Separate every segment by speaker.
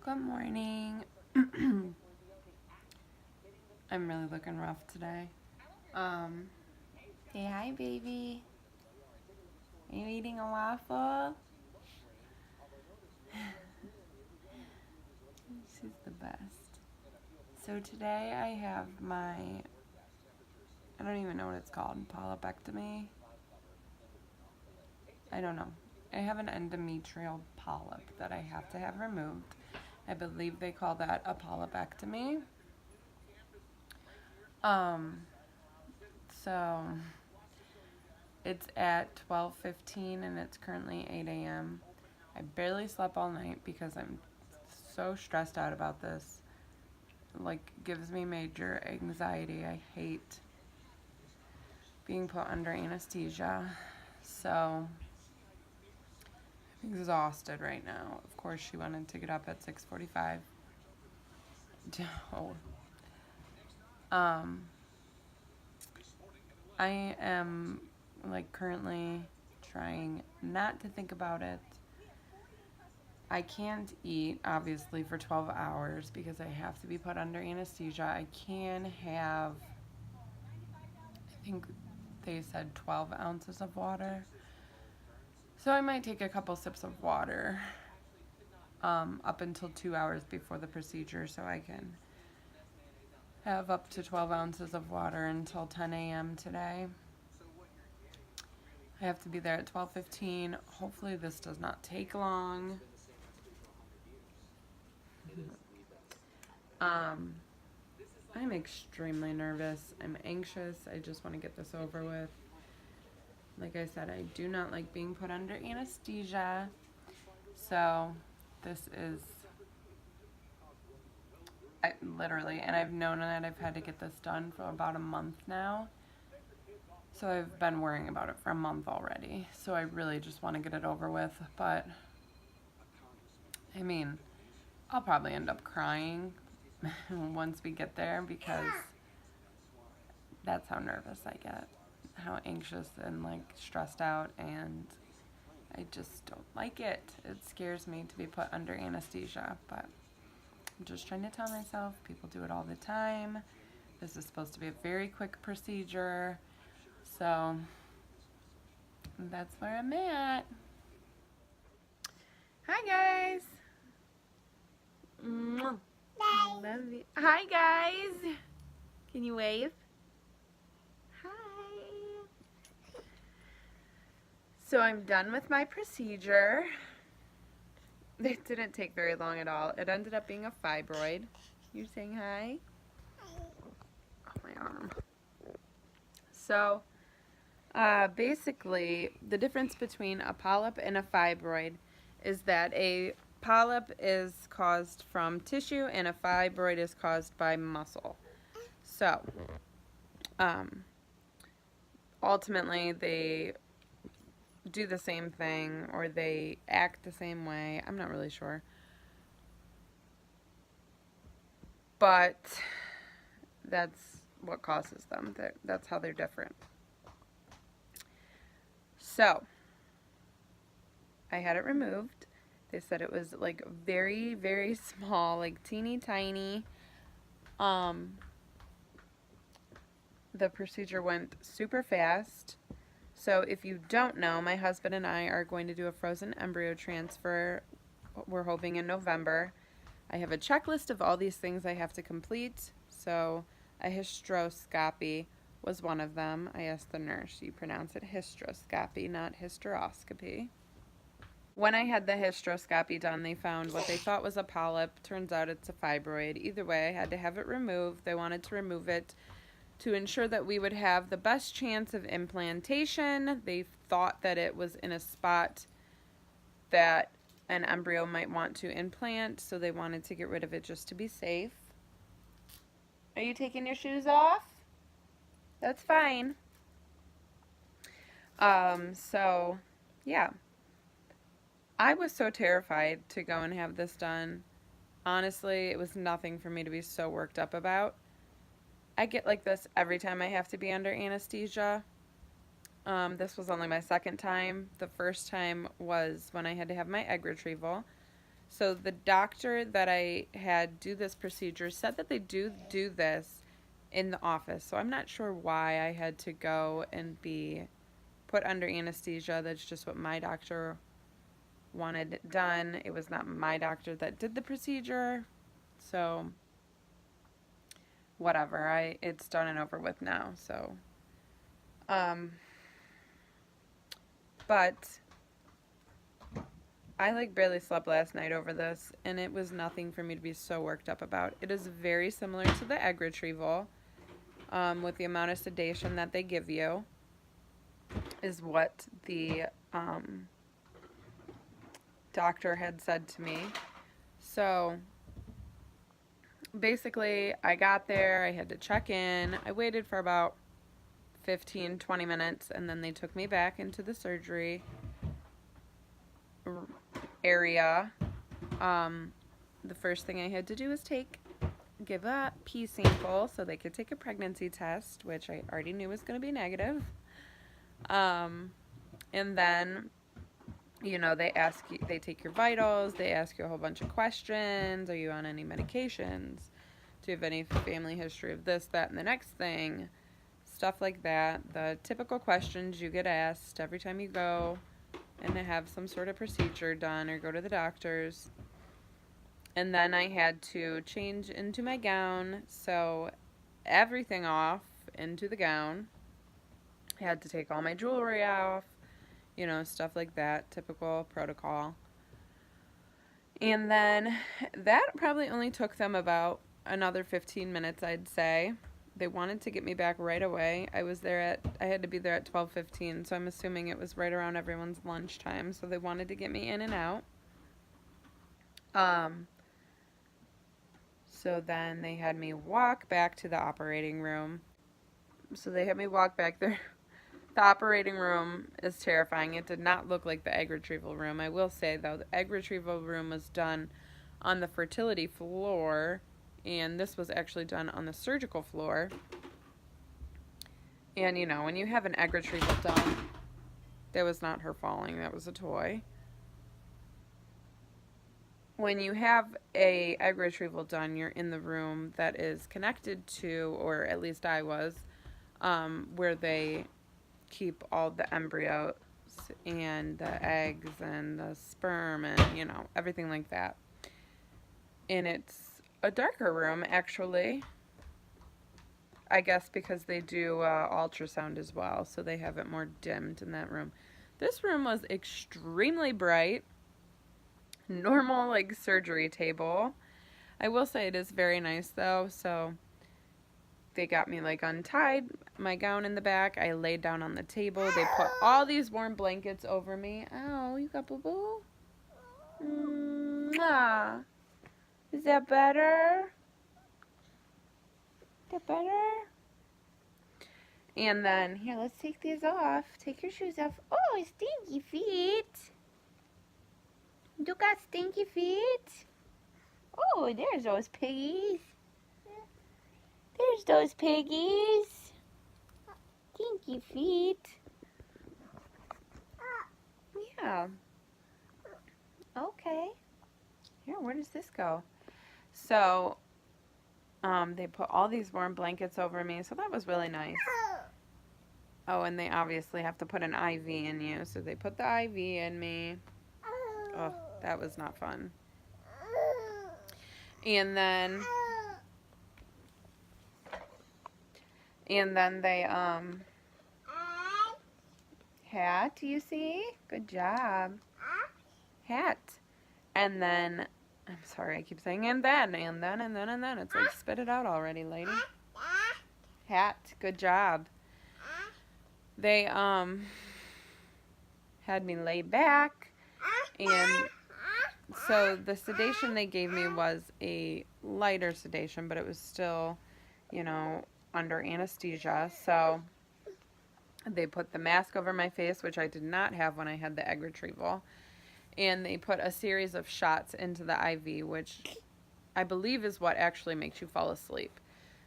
Speaker 1: Good morning. I'm really looking rough today. Say hi, baby. Are you eating a waffle? She's the best. So today I have I don't even know what it's called, polypectomy? I don't know. I have an endometrial polyp that I have to have removed. I believe they call that a polypectomy. So it's at 12:15 and it's currently 8 a.m. I barely slept all night because I'm so stressed out about this. Like, gives me major anxiety. I hate being put under anesthesia. So I'm exhausted right now. Of course, she wanted to get up at 6:45. Oh. I am currently trying not to think about it. I can't eat, obviously, for 12 hours because I have to be put under anesthesia. I can have, I think they said 12 ounces of water. So I might take a couple sips of water up until 2 hours before the procedure so I can have up to 12 ounces of water until 10 a.m. today. I have to be there at 12:15. Hopefully this does not take long. I'm extremely nervous. I'm anxious. I just want to get this over with. Like I said, I do not like being put under anesthesia. So this is literally, and I've known that I've had to get this done for about a month now. So I've been worrying about it for a month already. So I really just want to get it over with. But I mean, I'll probably end up crying once we get there because that's how nervous I get, how anxious and stressed out, and I just don't like it. It scares me to be put under anesthesia, but I'm just trying to tell myself people do it all the time. This is supposed to be a very quick procedure, so that's where I'm at. Hi guys. I love you. Hi guys. Can you wave? Hi. So I'm done with my procedure. It didn't take very long at all. It ended up being a fibroid. You saying hi? Oh, my arm. So basically the difference between a polyp and a fibroid is that a polyp is caused from tissue and a fibroid is caused by muscle. So ultimately they do the same thing or they act the same way. I'm not really sure. But that's what causes them. That's how they're different. So I had it removed. They said it was like very, very small, like teeny tiny. The procedure went super fast. So if you don't know, my husband and I are going to do a frozen embryo transfer. We're hoping in November. I have a checklist of all these things I have to complete. So a hysteroscopy was one of them. I asked the nurse, you pronounce it hysteroscopy, not hysteroscopy. When I had the hysteroscopy done, they found what they thought was a polyp. Turns out it's a fibroid. Either way, I had to have it removed. They wanted to remove it to ensure that we would have the best chance of implantation. They thought that it was in a spot that an embryo might want to implant, so they wanted to get rid of it just to be safe. Are you taking your shoes off? That's fine. So, yeah. I was so terrified to go and have this done. Honestly, it was nothing for me to be so worked up about. I get like this every time I have to be under anesthesia. This was only my second time. The first time was when I had to have my egg retrieval. So the doctor that I had do this procedure said that they do this in the office. So I'm not sure why I had to go and be put under anesthesia. That's just what my doctor wanted it done. It was not my doctor that did the procedure. So whatever. It's done and over with now. So but I like barely slept last night over this, and it was nothing for me to be so worked up about. It is very similar to the egg retrieval, with the amount of sedation that they give you, is what the doctor had said to me. So basically, I got there, I had to check in. I waited for about 15-20 minutes, and then they took me back into the surgery area. The first thing I had to do was give a pee sample so they could take a pregnancy test, which I already knew was going to be negative. And then, you know, they take your vitals, they ask you a whole bunch of questions. Are you on any medications? Do you have any family history of this, that, and the next thing? Stuff like that. The typical questions you get asked every time you go and to have some sort of procedure done or go to the doctor's. And then I had to change into my gown, sew everything off into the gown. I had to take all my jewelry off, you know, stuff like that, typical protocol. And then that probably only took them about another 15 minutes, I'd say. They wanted to get me back right away. I had to be there at 12:15, so I'm assuming it was right around everyone's lunchtime. So they wanted to get me in and out. So then they had me walk back to the operating room. So they had me walk back there. The operating room is terrifying. It did not look like the egg retrieval room. I will say, though, the egg retrieval room was done on the fertility floor, and this was actually done on the surgical floor. And, you know, when you have an egg retrieval done, that was not her falling. That was a toy. When you have a egg retrieval done, you're in the room that is connected to, or at least I was, where they keep all the embryos and the eggs and the sperm and, you know, everything like that. And it's a darker room, actually. I guess because they do ultrasound as well, so they have it more dimmed in that room. This room was extremely bright. Normal, like, surgery table. I will say it is very nice, though, so they got me, like, untied my gown in the back. I laid down on the table. They put all these warm blankets over me. Oh, you got boo-boo? Mwah. Is that better? Is that better? And then, here, let's take these off. Take your shoes off. Oh, stinky feet. You got stinky feet? Oh, there's those piggies. There's those piggies. Stinky feet. Yeah. Okay. Here, where does this go? So, they put all these warm blankets over me, so that was really nice. Oh, and they obviously have to put an IV in you, so they put the IV in me. Oh, that was not fun. And then they, hat, you see? Good job. Hat. And then, I'm sorry, I keep saying and then. It's like, spit it out already, lady. Hat. Good job. They, had me lay back, and so the sedation they gave me was a lighter sedation, but it was still, you know, under anesthesia. So they put the mask over my face, which I did not have when I had the egg retrieval. And they put a series of shots into the IV, which I believe is what actually makes you fall asleep.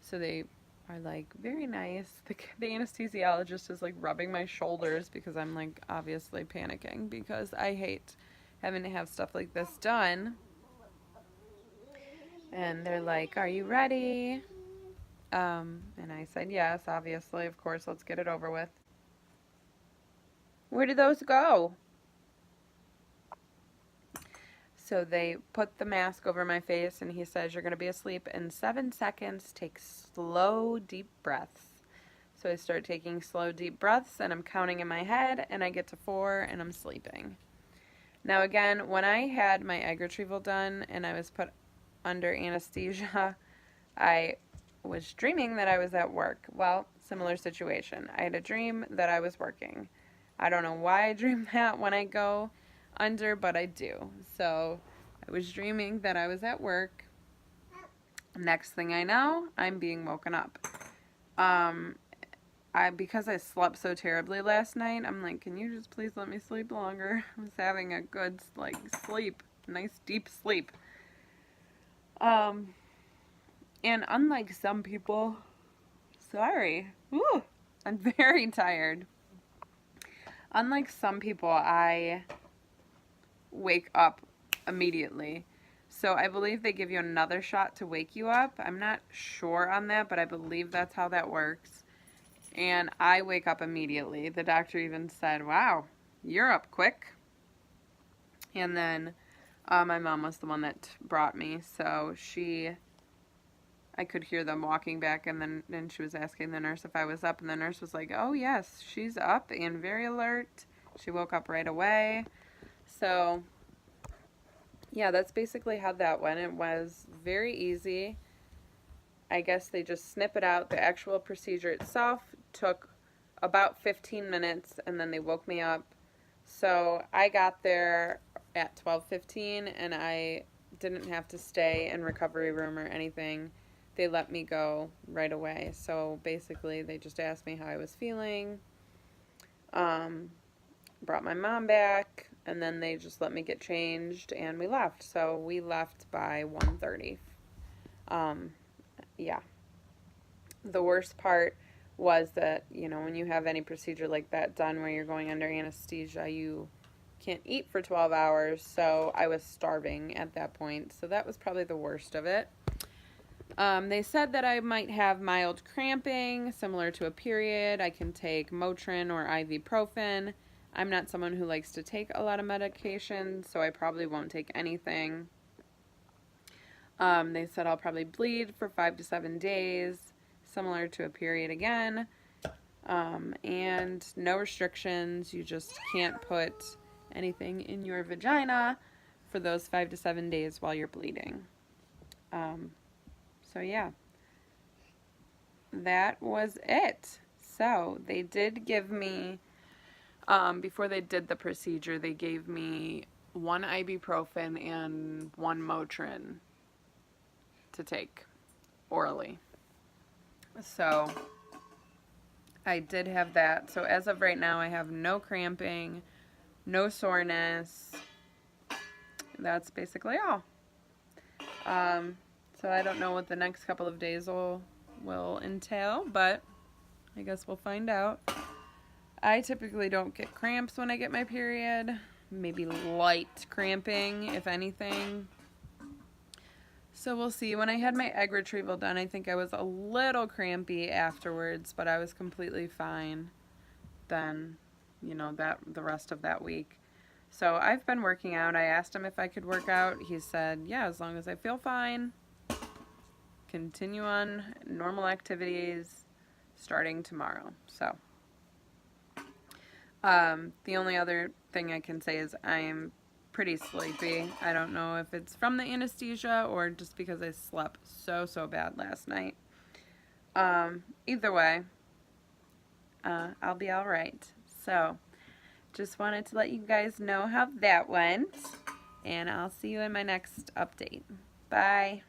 Speaker 1: So they are, like, very nice. The anesthesiologist is, like, rubbing my shoulders because I'm, like, obviously panicking because I hate having to have stuff like this done. And they're like, "Are you ready?" And I said, "Yes, obviously, of course, let's get it over with." Where did those go? So they put the mask over my face, and he says, "You're going to be asleep in 7 seconds. Take slow, deep breaths." So I start taking slow, deep breaths, and I'm counting in my head, and I get to 4, and I'm sleeping. Now, again, when I had my egg retrieval done and I was put under anesthesia, I was dreaming that I was at work. Well, similar situation. I had a dream that I was working. I don't know why I dream that when I go under, but I do. So I was dreaming that I was at work. Next thing I know, I'm being woken up. Because I slept so terribly last night, I'm like, can you just please let me sleep longer? I was having a good sleep, nice deep sleep. And unlike some people, sorry, whew, I'm very tired. Unlike some people, I wake up immediately. So I believe they give you another shot to wake you up. I'm not sure on that, but I believe that's how that works. And I wake up immediately. The doctor even said, "Wow, you're up quick." And then my mom was the one that brought me, so I could hear them walking back, and then she was asking the nurse if I was up, and the nurse was like, "Oh yes, she's up and very alert." She woke up right away. So yeah, that's basically how that went. It was very easy. I guess they just snip it out. The actual procedure itself took about 15 minutes, and then they woke me up. So I got there at 12:15, and I didn't have to stay in recovery room or anything. They let me go right away. So basically, they just asked me how I was feeling, brought my mom back, and then they just let me get changed, and we left. So we left by 1:30. Yeah. The worst part was that, when you have any procedure like that done where you're going under anesthesia, you can't eat for 12 hours, so I was starving at that point. So that was probably the worst of it. They said that I might have mild cramping, similar to a period. I can take Motrin or ibuprofen. I'm not someone who likes to take a lot of medication, so I probably won't take anything. They said I'll probably bleed for 5 to 7 days, similar to a period again. And no restrictions. You just can't put anything in your vagina for those 5 to 7 days while you're bleeding. So yeah, that was it. So they did give me, before they did the procedure, they gave me 1 ibuprofen and 1 Motrin to take orally. So I did have that. So as of right now, I have no cramping, no soreness. That's basically all. So I don't know what the next couple of days will entail, but I guess we'll find out. I typically don't get cramps when I get my period. Maybe light cramping, if anything. So we'll see. When I had my egg retrieval done, I think I was a little crampy afterwards, but I was completely fine then, the rest of that week. So I've been working out. I asked him if I could work out. He said, yeah, as long as I feel fine. Continue on normal activities starting tomorrow. So the only other thing I can say is I'm pretty sleepy. I don't know if it's from the anesthesia or just because I slept so bad last night. Either way, I'll be all right. So just wanted to let you guys know how that went, and I'll see you in my next update. Bye.